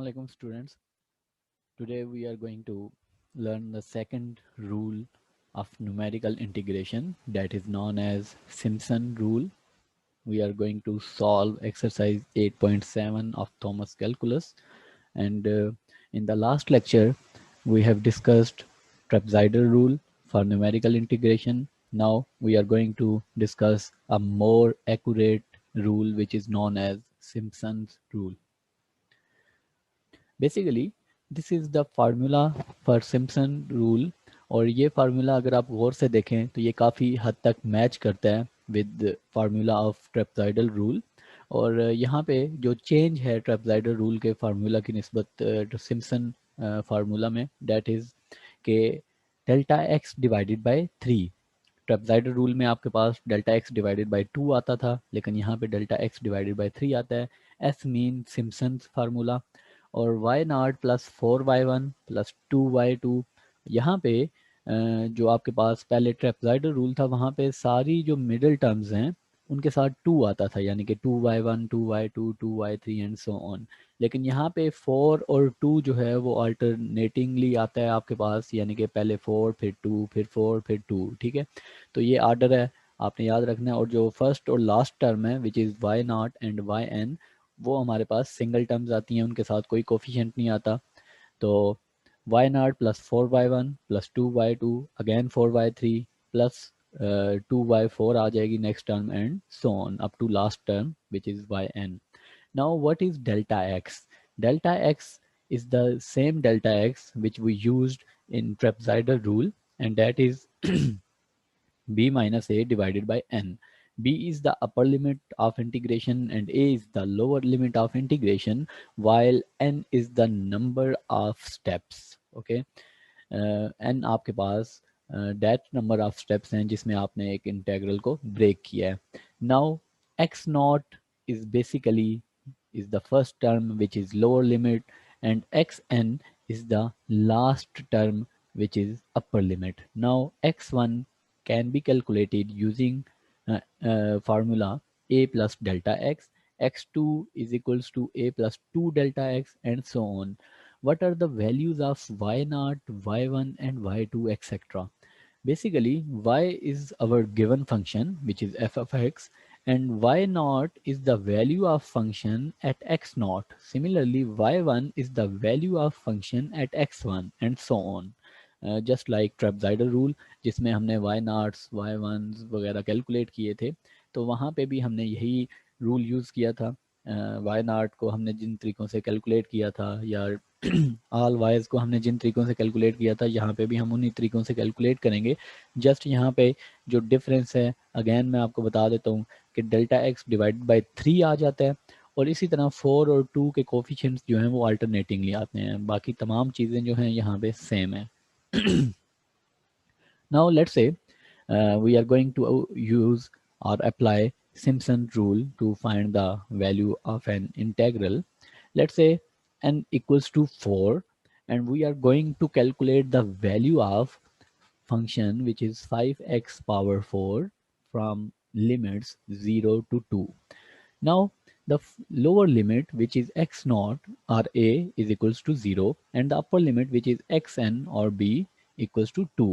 Assalamualaikum students. Today we are going to learn the second rule of numerical integration that is known as Simpson rule. We are going to solve exercise 8.7 of Thomas calculus, and in the last lecture we have discussed trapezoidal rule for numerical integration. Now we are going to discuss a more accurate rule which is known as Simpson's rule. Basically this is the formula for Simpson rule. और ये formula अगर आप गौर से देखें तो ये काफ़ी हद तक मैच करता है with formula of trapezoidal rule. और यहाँ पे जो चेंज है ट्रेपेजॉइडल रूल के फार्मूला की निस्बत सिम्पसन फार्मूला में, डेट इज़ के delta x divided by 3। Trapezoidal rule में आपके पास डेल्टा एक्स डिवाइडेड बाय 2 आता था, लेकिन यहाँ पे डेल्टा एक्स डिवाइडेड बाय 3 आता है। S mean Simpson formula. और Y naught plus 4y1 plus 2y2, यहाँ पे जो आपके पास पहले ट्रेपेजॉइडल रूल था वहाँ पे सारी जो मिडिल टर्म्स हैं उनके साथ 2 आता था, यानी कि 2y1 2y2 2y3 and so on. लेकिन यहाँ पे 4 और 2 जो है वो अल्टरनेटिंगली आता है आपके पास, यानी कि पहले 4 फिर 2 फिर 4 फिर 2। ठीक है, तो ये आर्डर है, आपने याद रखना है। और जो फर्स्ट और लास्ट टर्म है which is y naught and y n, वो हमारे पास सिंगल टर्म्स आती हैं, उनके साथ कोई कोफिशिएंट नहीं आता। तो y naught plus 4y1 plus 2y2 again 4y3 plus 2y4 आ जाएगी next term and so on up to last term which is y n. Now what is delta x? Delta x is the same delta x which we used in trapezoidal rule, and that is b minus a divided by n. B is the upper limit of integration and a is the lower limit of integration, while n is the number of steps. Okay, n आपके पास that number of steps हैं जिसमें आपने एक integral को break किया है. Now x naught is basically is the first term which is lower limit, and xn is the last term which is upper limit. Now x1 can be calculated using formula a plus delta x, x2 is equals to a plus 2 delta x, and so on. What are the values of y0, y1 and y2, etc.? Basically, y is our given function which is f of x, and y naught is the value of function at x naught. Similarly, y1 is the value of function at x1 and so on. Just like trapezoidal rule जिसमें हमने y naughts y ones वगैरह calculate किए थे, तो वहाँ पे भी हमने यही रूल यूज़ किया था। y naught को हमने जिन तरीक़ों से कैलकुलेट किया था, या ऑल वाइज को हमने जिन तरीक़ों से कैलकुलेट किया था, यहाँ पे भी हम उन्हीं तरीक़ों से कैलकुलेट करेंगे। जस्ट यहाँ पे जो डिफरेंस है, अगेन मैं आपको बता देता हूँ कि डेल्टा एक्स डिवाइड बाई 3 आ जाता है, और इसी तरह 4 और 2 के कोफिशिएंट्स जो हैं वो अल्टरनेटिंगली आते हैं। बाकी तमाम चीज़ें जो हैं यहाँ पे सेम है। Now let's say we are going to use or apply Simpson rule to find the value of an integral. Let's say n equals to 4, and we are going to calculate the value of function which is 5x power 4 from limits 0 to 2. Now the lower limit which is x naught or a is equals to 0, and the upper limit which is xn or b equals to 2.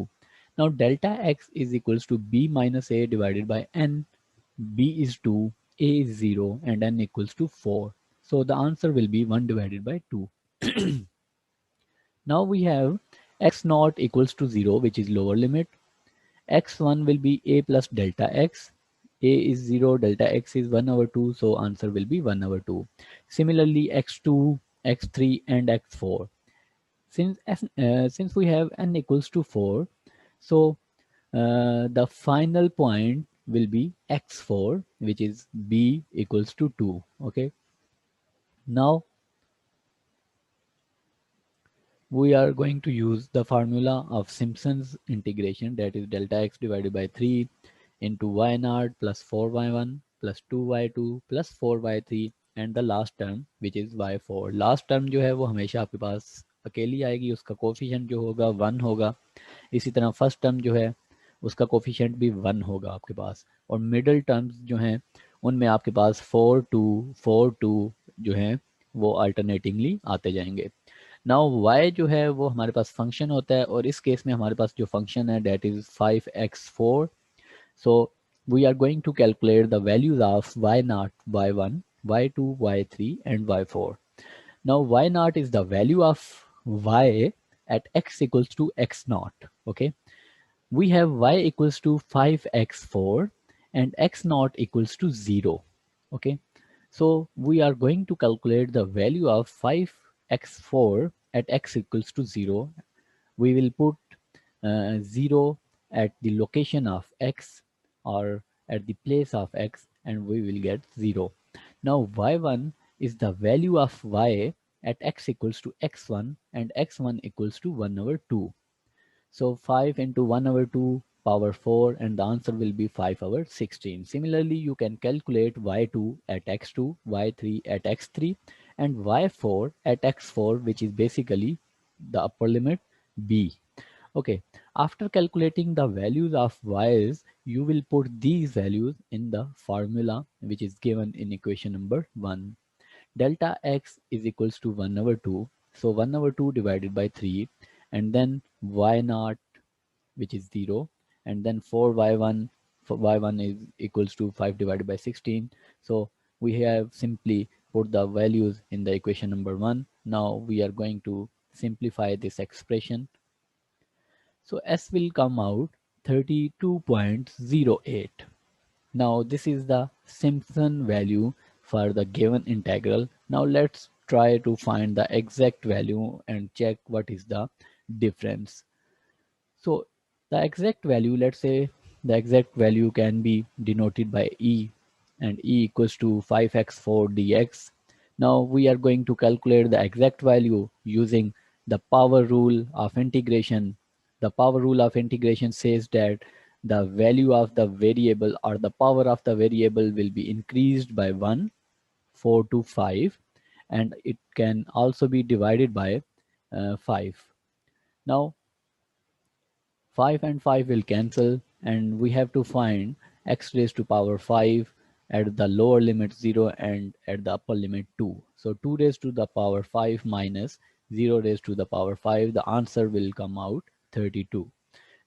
Now delta x is equals to b minus a divided by n. B is 2, a is 0, and n equals to 4. So the answer will be 1 divided by 2. Now we have x naught equals to 0, which is lower limit. X1 will be a plus delta x. A is 0, delta x is 1 over 2, so answer will be 1 over 2. Similarly, x2, x3 and x4. Since we have n equals to 4, so the final point will be x4, which is b equals to 2. Okay, now we are going to use the formula of Simpson's integration, that is delta x divided by 3 into y naught plus 4y1 plus 2y2 plus 4y3 and the last term which is y4. Last term जो है वो हमेशा आपके पास अकेली आएगी, उसका coefficient जो होगा 1 होगा। इसी तरह फर्स्ट टर्म जो है उसका कोफिशिएंट भी 1 होगा आपके पास, और मिडिल टर्म्स जो हैं उनमें आपके पास 4 2 4 2 जो हैं वो अल्टरनेटिंगली आते जाएंगे। नाउ y जो है वो हमारे पास फंक्शन होता है, और इस केस में हमारे पास जो फंक्शन है that is 5x4। So we are going to calculate the values of y0, y1, y2, y3 and y4। Now y naught is the value of y at x equals to x naught. Okay, we have y equals to 5x4 and x naught equals to 0. Okay, so we are going to calculate the value of 5x4 at x equals to 0. We will put 0 at the location of x or at the place of x, and we will get 0. Now y1 is the value of y at x equals to x1 and x1 equals to 1 over 2. So 5 into 1 over 2 power 4, and the answer will be 5 over 16. Similarly, you can calculate y2 at x2, y3 at x3 and y4 at x4, which is basically the upper limit b. Okay, after calculating the values of y's, you will put these values in the formula which is given in equation number 1. Delta x is equals to 1 over 2. So 1 over 2 divided by 3, and then y naught, which is 0, and then for y1 is equals to 5 divided by 16. So we have simply put the values in the equation number 1. Now we are going to simplify this expression. So S will come out 32.08. Now this is the Simpson value for the given integral. Now let's try to find the exact value and check what is the difference. So the exact value, let's say the exact value can be denoted by E, and E equals to 5x4 dx. Now we are going to calculate the exact value using the power rule of integration. The power rule of integration says that the value of the variable or the power of the variable will be increased by 1, 4 to 5, and it can also be divided by 5. Now 5 and 5 will cancel, and we have to find x raised to power 5 at the lower limit 0 and at the upper limit 2. So 2 raised to the power 5 minus 0 raised to the power 5, the answer will come out 32.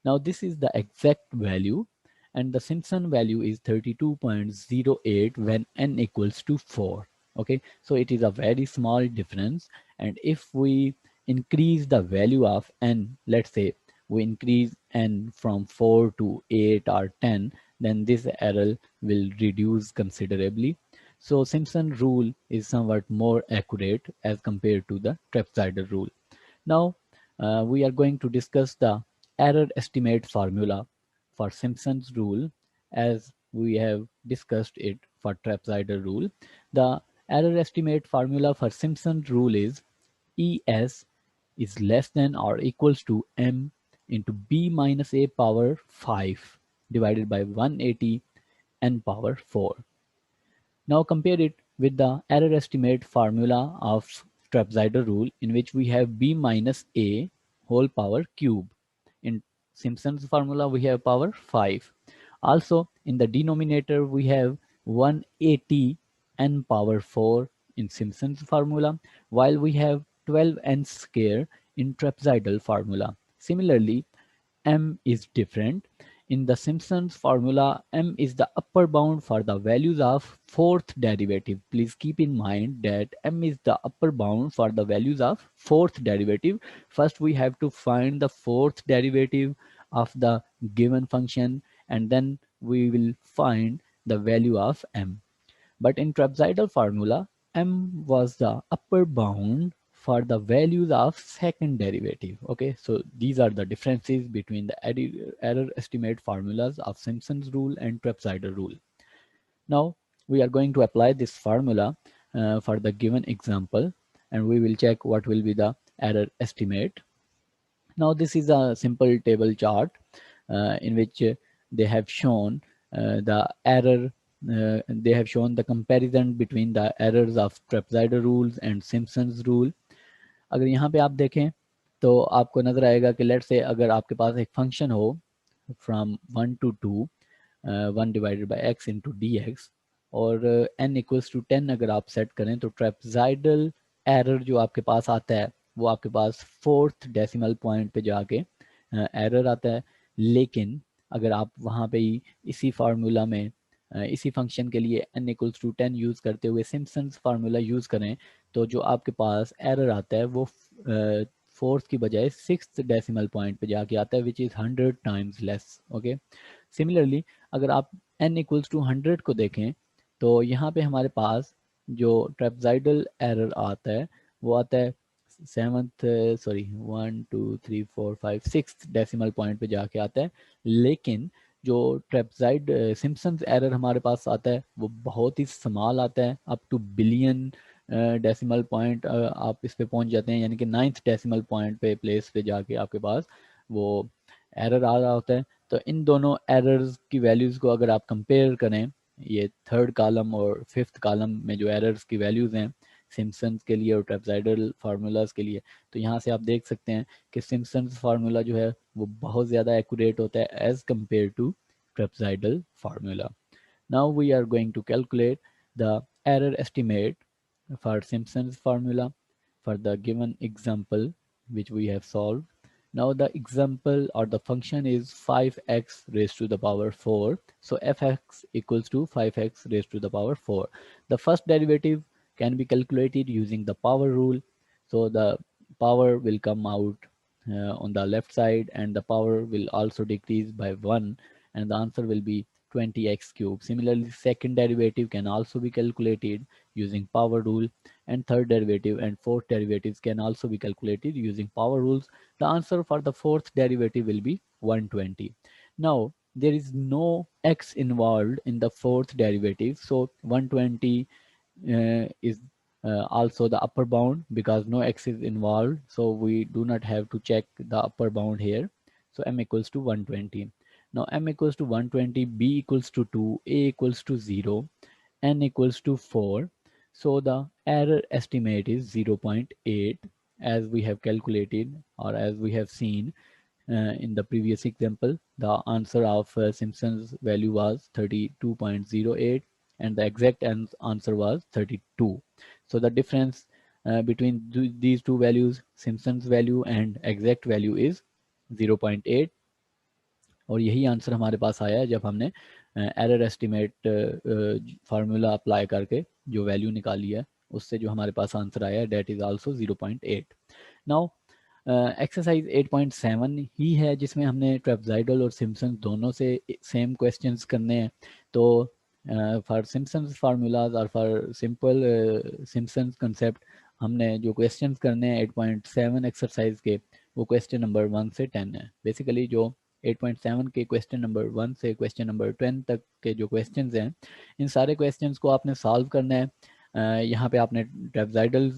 Now this is the exact value, and the Simpson value is 32.08 when n equals to 4. Okay, so it is a very small difference, and if we increase the value of n, let's say we increase n from 4 to 8 or 10, then this error will reduce considerably. So Simpson rule is somewhat more accurate as compared to the trapezoidal rule. Now we are going to discuss the error estimate formula for Simpson's rule as we have discussed it for trapezoidal rule. The error estimate formula for Simpson's rule is ES is less than or equals to M into B minus A power 5 divided by 180 N power 4. Now compare it with the error estimate formula of trapezoidal rule, in which we have b minus a whole power cube. In Simpson's formula we have power 5. Also in the denominator we have 180 n power 4 in Simpson's formula, while we have 12n square in trapezoidal formula. Similarly, m is different. In the Simpson's formula, m is the upper bound for the values of fourth derivative. Please keep in mind that m is the upper bound for the values of fourth derivative. First, we have to find the fourth derivative of the given function, and then we will find the value of m. But in trapezoidal formula, m was the upper bound for the values of second derivative. Okay, so these are the differences between the error estimate formulas of Simpson's rule and trapezoidal rule. Now we are going to apply this formula for the given example, and we will check what will be the error estimate. Now this is a simple table chart in which they have shown the error, they have shown the comparison between the errors of trapezoidal rules and Simpson's rule. अगर यहाँ पे आप देखें तो आपको नजर आएगा कि लेट से अगर आपके पास एक फंक्शन हो from 1 to 2, 1 divided by x into dx, और n इक्वल्स टू 10 अगर आप सेट करें तो ट्रेपजाइडल एरर जो आपके पास आता है वो आपके पास 4th डेसिमल पॉइंट पे जाके एरर आता है। लेकिन अगर आप वहाँ पे ही इसी फार्मूला में इसी फंक्शन के लिए n इक्वल्स टू 10 यूज़ करते हुए सिम्पसन्स फार्मूला यूज़ करें तो जो आपके पास एरर आता है वो 4th की बजाय 6th डेसिमल पॉइंट पे जाके आता है which is 100 times less. Okay, similarly अगर आप n इक्वल्स टू 100 को देखें तो यहाँ पे हमारे पास जो ट्रेपजाइडल एरर आता है वो आता है 6th डेसिमल पॉइंट पे जाके आता है। लेकिन जो ट्रेपजाइड सिम्पसन्स एरर हमारे पास आता है वो बहुत ही स्मॉल आता है, up two billion decimal point आप इस पे पहुंच जाते हैं, यानी कि 9th डेसिमल पॉइंट पे प्लेस पे जाके आपके पास वो एरर आ रहा होता है। तो इन दोनों एरर्स की वैल्यूज़ को अगर आप कंपेयर करें, ये 3rd कॉलम और 5th कॉलम में जो एरर्स की वैल्यूज़ हैं सिम्पसन्स के लिए और ट्रेपजाइडल फार्मूलाज के लिए, तो यहाँ से आप देख सकते हैं कि सिम्पसन्स फार्मूला जो है वो बहुत ज़्यादा एक्यूरेट होता है as compare to trapezoidal formula. Now we are going to calculate the error estimate for Simpson's formula for the given example which we have solved. Now the example or the function is 5x raised to the power 4. So fx equals to 5x raised to the power 4. The first derivative can be calculated using the power rule. So the power will come out on the left side and the power will also decrease by 1 and the answer will be 20x cube. Similarly, second derivative can also be calculated using power rule, and third derivative and fourth derivatives can also be calculated using power rules. The answer for the fourth derivative will be 120. Now, there is no x involved in the fourth derivative, so 120 is also the upper bound because no x is involved, so we do not have to check the upper bound here. So m equals to 120. Now m equals to 120, b equals to 2, a equals to 0, n equals to 4. So the error estimate is 0.8 as we have calculated or as we have seen in the previous example. The answer of Simpson's value was 32.08 and the exact answer was 32. So the difference between these two values, Simpson's value and exact value, is 0.8 और यही answer हमारे पास आया है जब हमने error estimate formula apply करके जो value निकाली है उससे जो हमारे पास आंसर आया है that is also 0.8। Now exercise 8.7 ही है जिसमें हमने ट्रेपजाइडल और सिम्पसन दोनों से सेम क्वेश्चंस करने हैं। तो फॉर सिम्पसन्स फार्मूलाज और फॉर सिंपल सिम्पसन्स कंसेप्ट हमने जो क्वेश्चंस करने हैं 8.7 एक्सरसाइज के वो क्वेश्चन नंबर 1 से 10 है। बेसिकली जो 8.7 के क्वेश्चन नंबर 1 से क्वेश्चन नंबर 10 तक के जो क्वेश्चंस हैं इन सारे क्वेश्चंस को आपने सॉल्व करना है। यहाँ पे आपने ट्रेपजाइडल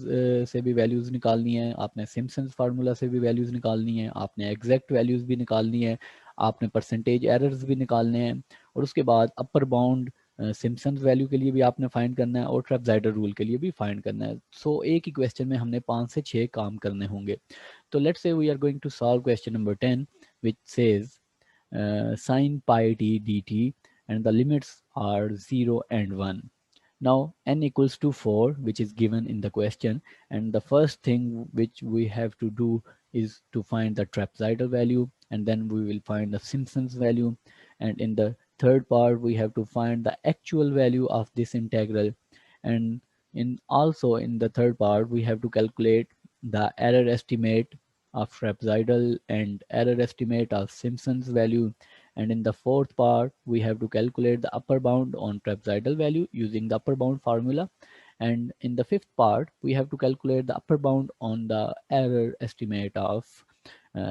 से भी वैल्यूज़ निकालनी है, आपने सिम्पसन्स फार्मूला से भी वैल्यूज़ निकालनी है, आपने एग्जैक्ट वैल्यूज़ भी निकालनी है, आपने परसेंटेज एरर्स भी निकालने हैं और उसके बाद अपर बाउंड सिम्पसन्स वैल्यू के लिए भी आपने फाइंड करना है और ट्रेपजाइडल रूल के लिए भी फाइंड करना है। सो एक ही क्वेश्चन में हमने 5 से 6 काम करने होंगे। तो let's say we are going to solve question number 10 which says sin pi t dt and the limits are 0 and 1. Now n equals to 4 which is given in the question, and the first thing which we have to do is to find the trapezoidal value, and then we will find the Simpson's value, and in the third part we have to find the actual value of this integral, and in the third part we have to calculate the error estimate of trapezoidal and error estimate of Simpson's value, and in the fourth part we have to calculate the upper bound on trapezoidal value using the upper bound formula, and in the fifth part we have to calculate the upper bound on the error estimate of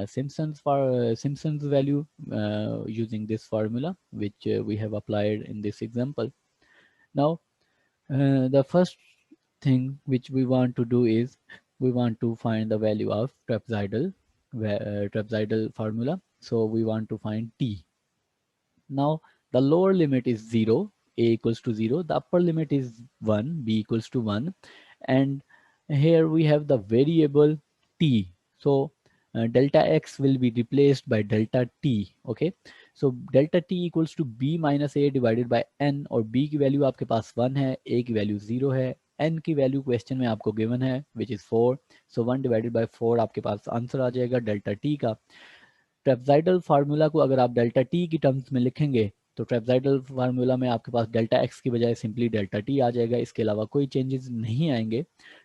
Simpson's value using this formula which we have applied in this example. Now the first thing which we want to do is we want to find the value of trapezoidal formula. So we want to find t. Now the lower limit is 0, a equals to 0, the upper limit is 1, b equals to 1, and here we have the variable t. So delta x will be replaced by delta t. Okay, so delta t equals to b minus a divided by n, और b की value आपके पास 1 है, ए की value 0 है, N की value question में आपको गिवन है which is 4। So 1 divided by 4 आपके पास आंसर आ जाएगा डेल्टा टी का। ट्रेपजाइडल फार्मूला को अगर आप डेल्टा टी की टर्म्स में लिखेंगे तो ट्रेपजाइडल फार्मूला में आपके पास डेल्टा एक्स की बजाय सिंपली डेल्टा टी आ जाएगा, इसके अलावा कोई चेंजेस नहीं आएंगे।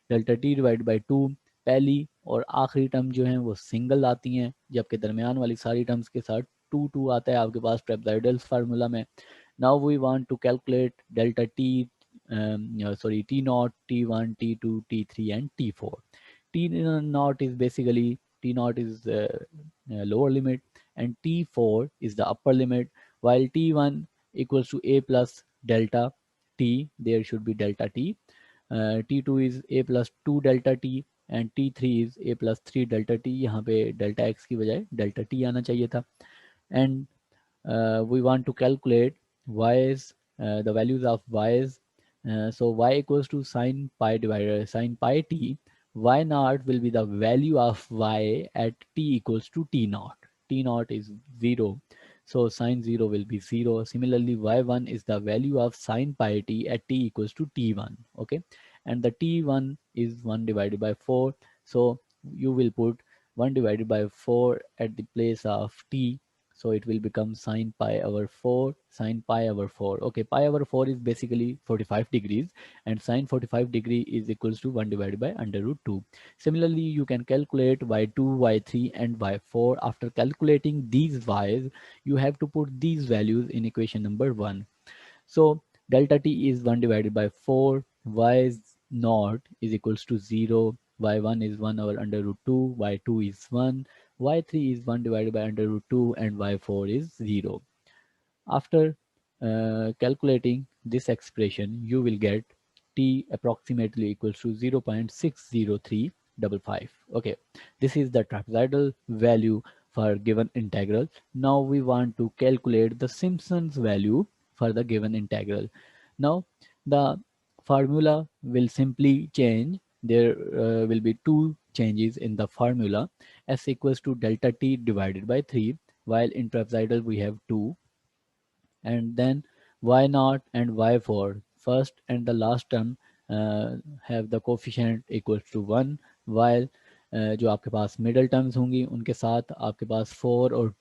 डेल्टा टी डिवाइड बाई 2, पहली और आखिरी टर्म जो है वो सिंगल आती हैं, जबकि दरमियान वाली सारी टर्म्स के साथ 2 आता है आपके पास ट्रेपजाइडल फार्मूला में। Now we want to calculate delta t, sorry, t naught, t1, t2, t3 and t4. T naught is basically, T naught is lower limit and T4 is the upper limit, while T1 equals to A plus delta T, there should be delta T. T2 is A plus 2 delta T and T3 is A plus 3 delta T. यहाँ पे delta X की बजाय delta T आना चाहिए था. And we want to calculate y's, the values of y's. So y equals to sine pi divided sine pi t. Y naught will be the value of y at t equals to t naught. T naught is 0. So sine 0 will be 0. Similarly, y1 is the value of sine pi t at t equals to t1. Okay. And the t1 is 1 divided by 4. So you will put 1 divided by 4 at the place of t, so it will become sine pi over 4, sine pi over 4. Okay, pi over 4 is basically 45 degrees and sine 45 degree is equals to 1 divided by under root 2. Similarly, you can calculate y2, y3 and y4. After calculating these y's, you have to put these values in equation number 1. So delta t is 1 divided by 4, y naught is equals to 0, y1 is 1 over under root 2, y2 is 1, y3 is 1 divided by under root 2 and y4 is 0. After calculating this expression, you will get t approximately equals to 0.60355. Okay, this is the trapezoidal value for given integral. Now we want to calculate the Simpson's value for the given integral. Now the formula will simply change. There will be two changes in the formula. S equals to delta t divided by 3, while in trapezoidal we have 2, and then y naught and y4, first and the last term have the coefficient equals to 1, while जो आपके पास middle terms होंगी उनके साथ आपके पास 4 और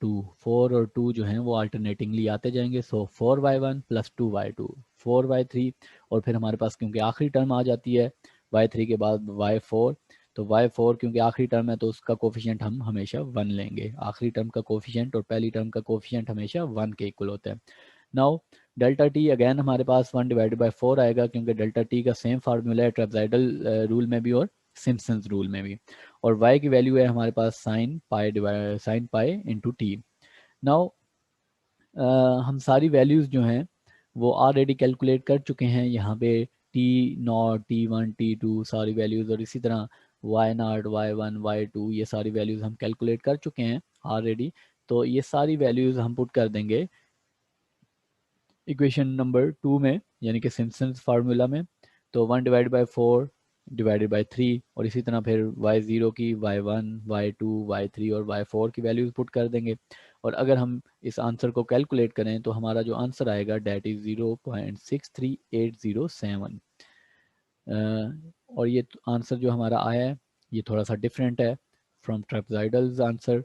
2 जो हैं वो अल्टरनेटिंगली आते जाएंगे. सो 4y1 प्लस 2y2, 4y3, और फिर हमारे पास क्योंकि आखिरी टर्म आ जाती है y3 के बाद y4, तो y4 क्योंकि आखिरी टर्म है तो उसका कोफिशिएंट हम हमेशा 1 लेंगे. आखिरी टर्म का कोफिशिएंट और पहली टर्म का कोफिशिएंट हमेशा 1 के इक्वल होता है. नाउ डेल्टा टी अगेन हमारे पास 1 डिवाइडेड बाय 4 आएगा, क्योंकि डेल्टा टी का सेम फार्मूला है ट्रेपजाइडल रूल में भी और सिम्पसन्स रूल में भी. और y की वैल्यू है हमारे पास sine pi into T. Now हम सारी वैल्यूज़ जो हैं वो ऑलरेडी कैलकुलेट कर चुके हैं यहाँ पे. टी नॉट, टी1, टी2 सारी वैल्यूज़, और इसी तरह वाई नॉट, y1, y2 ये सारी वैल्यूज़ हम कैलकुलेट कर चुके हैं ऑलरेडी. तो ये सारी वैल्यूज़ हम पुट कर देंगे इक्वेशन नंबर 2 में, यानी कि सिम्पसन्स फार्मूला में. तो 1 डिवाइड बाई 4 डिवाइडेड बाई 3, और इसी तरह फिर y0 की, y1, y2, y3 और y4 की वैल्यूज पुट कर देंगे. और अगर हम इस आंसर को कैलकुलेट करें तो हमारा जो आंसर आएगा डेट इज़ 0.63807. और ये आंसर जो हमारा आया है ये थोड़ा सा डिफरेंट है फ्रॉम ट्रेपजाइडल्स आंसर.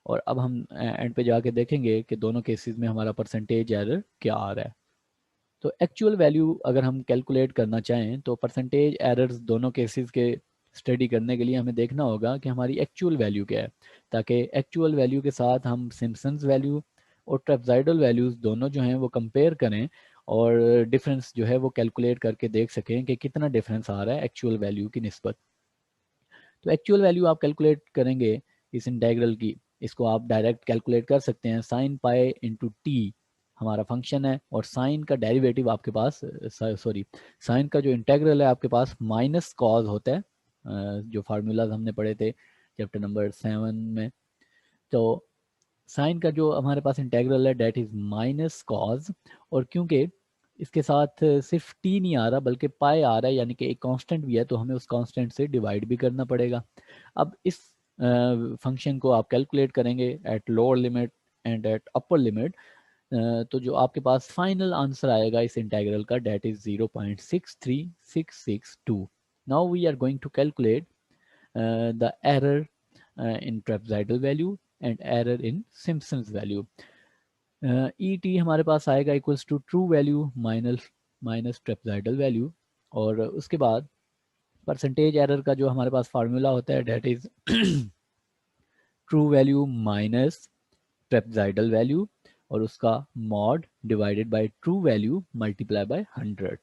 और अब हम एंड पे जाके देखेंगे कि दोनों केसेस में हमारा परसेंटेज एरर क्या आ रहा है. तो एक्चुअल वैल्यू अगर हम कैलकुलेट करना चाहें तो परसेंटेज एरर्स दोनों केसेस के स्टडी करने के लिए हमें देखना होगा कि हमारी एक्चुअल वैल्यू क्या है, ताकि एक्चुअल वैल्यू के साथ हम सिम्पसन्स वैल्यू और ट्रेपजाइडल वैल्यूज़ दोनों जो हैं वो कंपेयर करें और डिफरेंस जो है वो कैलकुलेट करके देख सकें कि कितना डिफरेंस आ रहा है एक्चुअल वैल्यू की निस्बत. तो एक्चुअल वैल्यू आप कैलकुलेट करेंगे इस इंटेग्रल की, इसको आप डायरेक्ट कैलकुलेट कर सकते हैं. साइन पाई इंटू टी हमारा फंक्शन है, और साइन का डेरिवेटिव आपके पास, सॉरी, साइन का जो इंटेग्रल है आपके पास माइनस कॉज होता है, जो फार्मूलाज हमने पढ़े थे चैप्टर नंबर 7 में. तो साइन का जो हमारे पास इंटेग्रल है डेट इज़ माइनस कॉज, और क्योंकि इसके साथ सिर्फ टी नहीं आ रहा बल्कि पाई आ रहा है, यानी कि एक कांस्टेंट भी है, तो हमें उस कांस्टेंट से डिवाइड भी करना पड़ेगा. अब इस फंक्शन को आप कैलकुलेट करेंगे at lower limit and at upper limit, तो जो आपके पास फाइनल आंसर आएगा इस इंटीग्रल का, that is 0.63662. Now we are going to calculate the error in trapezoidal value and error in Simpson's value. E t हमारे पास आएगा equals to true value minus trapezoidal value, और उसके बाद परसेंटेज एरर का जो हमारे पास फार्मूला होता है that is true value minus trapezoidal value, और उसका mod divided by true value multiply by 100.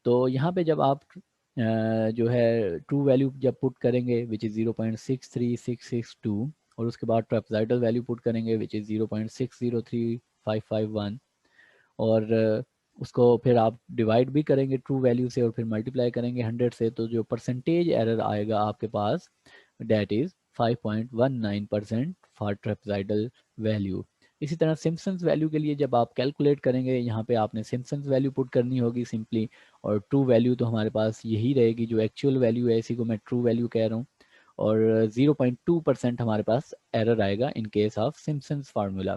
तो यहाँ पे जब आप जो है ट्रू वैल्यू जब पुट करेंगे विच इज़ 0.63662, और उसके बाद ट्रेपेजॉइडल वैल्यू पुट करेंगे विच इज़ 0.603551, और उसको फिर आप डिवाइड भी करेंगे ट्रू वैल्यू से और फिर मल्टीप्लाई करेंगे 100 से, तो जो परसेंटेज एरर आएगा आपके पास that is 5.19% for trapezoidal value. इसी तरह सिम्पसन्स वैल्यू के लिए जब आप कैलकुलेट करेंगे, यहाँ पे आपने सिम्पसन्स वैल्यू पुट करनी होगी सिंपली, और ट्रू वैल्यू तो हमारे पास यही रहेगी जो एक्चुअल वैल्यू है, इसी को मैं ट्रू वैल्यू कह रहा हूँ, और 0.2% हमारे पास एरर आएगा in case of Simpson's formula.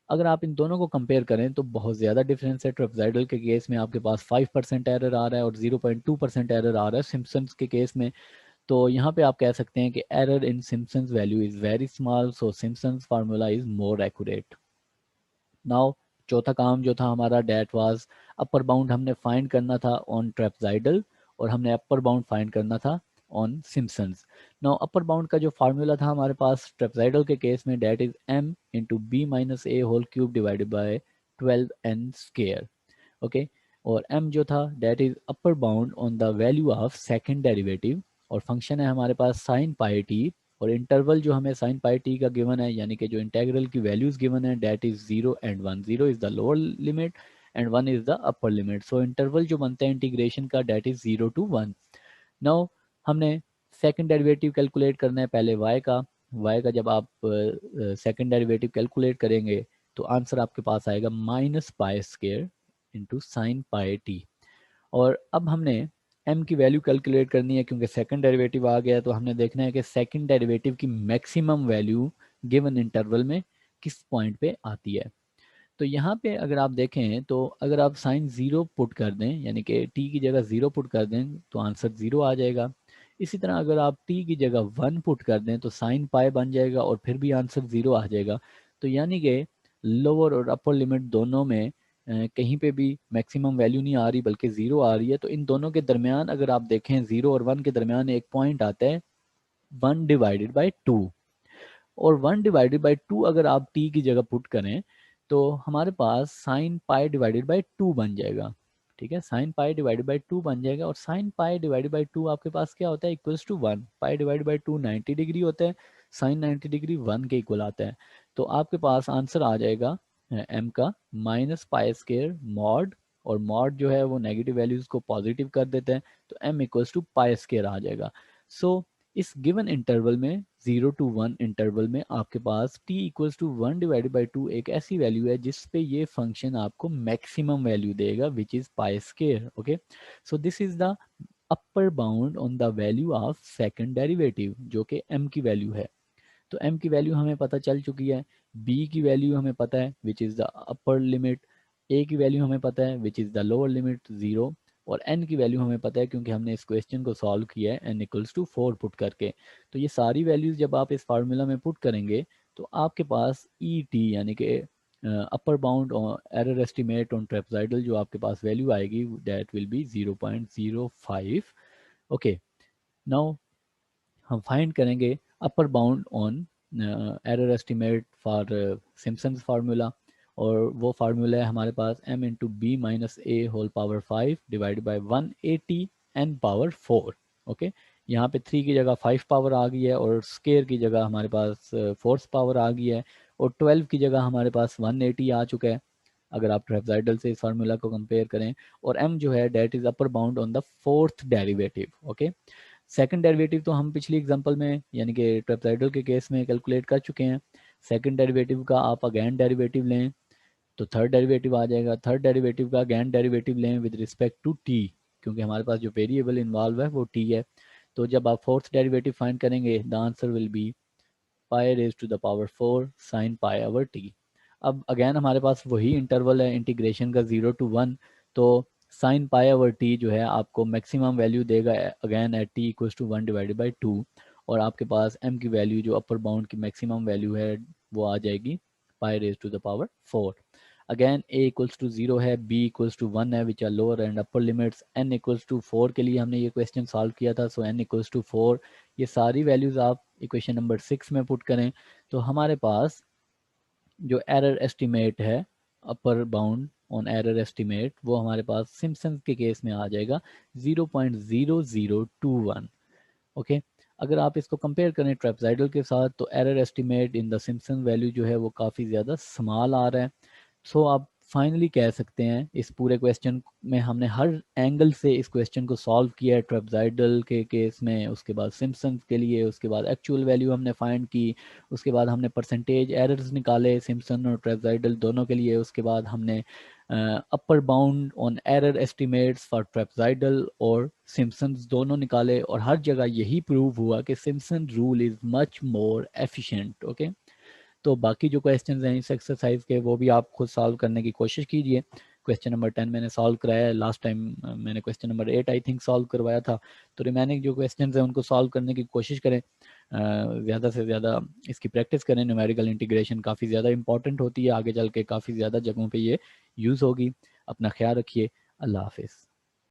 अगर आप इन दोनों को कंपेयर करें तो बहुत ज़्यादा डिफरेंस है. ट्रेपेजॉइडल के केस में आपके पास 5% एरर आ रहा है और 0.2% एरर आ रहा है सिम्पसन्स के केस में. तो यहाँ पे आप कह सकते हैं कि error in Simpson's value is very small, so Simpson's formula is more accurate. Now चौथा काम जो था हमारा डेट वाज अपर बाउंड हमने फाइंड करना था ऑन ट्रेपेजॉइडल, और हमने अपर बाउंड फाइंड करना था on Simpson's. Now upper bound का जो फार्मूला था हमारे पास ट्रेपेजॉइडल के केस में that is m into b minus a whole cube divided by 12n square. Okay, और m जो था that is upper bound on the value of second derivative, और फंक्शन है हमारे पास साइन पाई टी, और इंटरवल जो हमें साइन पाई टी का गिवन है, यानी कि जो इंटेग्रल की वैल्यूज गिवन है that is 0 and 1. 0 is the lower limit and 1 is the upper limit. So interval जो बनता है इंटीग्रेशन का डेट इज 0 to 1. नाउ हमने सेकंड डेरिवेटिव कैलकुलेट करना है पहले y का जब आप सेकंड डेरिवेटिव कैलकुलेट करेंगे तो आंसर आपके पास आएगा minus pi square into sine pi t. और अब हमने m की वैल्यू कैलकुलेट करनी है, क्योंकि सेकंड डेरिवेटिव आ गया है, तो हमने देखना है कि सेकंड डेरिवेटिव की मैक्सिमम वैल्यू गिवन इंटरवल में किस पॉइंट पे आती है. तो यहाँ पे अगर आप देखें तो अगर आप साइन ज़ीरो पुट कर दें, यानी कि t की जगह ज़ीरो पुट कर दें तो आंसर ज़ीरो आ जाएगा. इसी तरह अगर आप t की जगह 1 पुट कर दें तो साइन पाई बन जाएगा और फिर भी आंसर ज़ीरो आ जाएगा. तो यानी कि लोअर और अपर लिमिट दोनों में कहीं पे भी मैक्सिमम वैल्यू नहीं आ रही बल्कि ज़ीरो आ रही है. तो इन दोनों के दरमियान अगर आप देखें 0 और 1 के दरमियान एक पॉइंट आता है 1 डिवाइडेड बाई 2, और 1 डिवाइडेड बाई 2 अगर आप t की जगह पुट करें तो हमारे पास साइन पाई डिवाइडेड बाई 2 बन जाएगा. ठीक है, साइन पाई डिवाइडेड बाई 2 बन जाएगा, और साइन पाई डिवाइडेड बाई 2 आपके पास क्या होता है equals to 1. Pi divided by 2 90 degree होता है, साइन 90 डिग्री 1 के इक्वल आता है. तो आपके पास आंसर आ जाएगा m का माइनस पाई स्केयर मॉड, और मॉड जो है वो नेगेटिव वैल्यूज को पॉजिटिव कर देते हैं, तो m equals to pi square आ जाएगा. सो इस गिवन इंटरवल में 0 to 1 इंटरवल में आपके पास t equals to 1 divided by 2 एक ऐसी वैल्यू है जिस पे ये फंक्शन आपको मैक्सिमम वैल्यू देगा which is pi square. Okay, so this is the upper bound on the value of second derivative जो कि m की वैल्यू है. तो m की वैल्यू हमें पता चल चुकी है, b की वैल्यू हमें पता है which is the upper limit, a की वैल्यू हमें पता है which is the lower limit 0, और n की वैल्यू हमें पता है क्योंकि हमने इस क्वेश्चन को सॉल्व किया है n इक्वल्स टू 4 पुट करके. तो ये सारी वैल्यूज जब आप इस फार्मूला में पुट करेंगे तो आपके पास ई टी यानी कि upper bound error estimate on trapezoidal जो आपके पास वैल्यू आएगी that will be 0.05. Okay, now हम फाइंड करेंगे upper bound on error estimate for Simpson's formula, और वो फार्मूला है हमारे पास m into b minus a whole power 5 divided by 180 n power 4. Okay, यहाँ पे 3 की जगह 5 पावर आ गई है, और स्केयर की जगह हमारे पास 4th पावर आ गई है, और 12 की जगह हमारे पास 180 आ चुका है अगर आप ट्रेपेजॉइडल से इस फार्मूला को कंपेयर करें. और m जो है that is upper bound on the 4th derivative. Okay, second derivative तो हम पिछली एग्जांपल में यानी कि ट्रेपेजॉइडल के केस में कैलकुलेट कर चुके हैं. सेकंड डेरिवेटिव का आप अगेन डेरिवेटिव लें तो थर्ड डेरिवेटिव आ जाएगा. थर्ड डेरिवेटिव का अगेन डेरिवेटिव लें विद रिस्पेक्ट टू टी, क्योंकि हमारे पास जो वेरिएबल इन्वॉल्व है वो टी है. तो जब आप फोर्थ डेरिवेटिव फाइंड करेंगे the answer will be pi raise to the power 4 sine pi over t. अब अगेन हमारे पास वही इंटरवल है इंटीग्रेशन का 0 to 1, तो साइन पाई ओवर टी जो है आपको मैक्सिमम वैल्यू देगा again at T equals to 1 divided by 2, और आपके पास m की वैल्यू जो अपर बाउंड की मैक्सिमम वैल्यू है वो आ जाएगी pi raise to the power 4। Again a equals to 0 है, b इक्वल्स टू 1 है which are lower and upper limits, n equals to 4 के लिए हमने ये क्वेश्चन सॉल्व किया था, सो n इक्वल्स टू 4। ये सारी वैल्यूज आप इक्वेशन नंबर 6 में पुट करें तो हमारे पास जो एरर एस्टिमेट है अपर बाउंड ऑन एरर एस्टिमेट वो हमारे पास सिम्पसन के केस में आ जाएगा 0.0021। ओके, अगर आप इसको कंपेयर करें ट्रेपजाइडल के साथ तो error estimate in the Simpson value जो है वो काफ़ी ज़्यादा स्मॉल आ रहा है। सो आप फाइनली कह सकते हैं इस पूरे क्वेश्चन में हमने हर एंगल से इस क्वेश्चन को सॉल्व किया है ट्रेपजाइडल के केस में, उसके बाद सिम्पसन के लिए, उसके बाद एक्चुअल वैल्यू हमने फाइंड की, उसके बाद हमने परसेंटेज एरर्स निकाले सिम्पसन और ट्रेपजाइडल दोनों के लिए, उसके बाद हमने upper bound on error estimates for trapezoidal और सिम्पसन्स दोनों निकाले, और हर जगह यही प्रूव हुआ कि Simpson rule is much more efficient. Okay, तो बाकी जो क्वेश्चंस हैं इस एक्सरसाइज के वो भी आप खुद सॉल्व करने की कोशिश कीजिए। क्वेश्चन नंबर 10 मैंने सॉल्व कराया है, लास्ट टाइम मैंने question number 8 I think solve करवाया था, तो रिमेनिंग जो क्वेश्चंस हैं उनको सॉल्व करने की कोशिश करें, ज़्यादा से ज़्यादा इसकी प्रैक्टिस करें। न्यूमेरिकल इंटीग्रेशन काफ़ी ज़्यादा इंपॉर्टेंट होती है, आगे चल के काफ़ी ज़्यादा जगहों पर ये यूज़ होगी। अपना ख्याल रखिए, अल्लाह हाफिज़।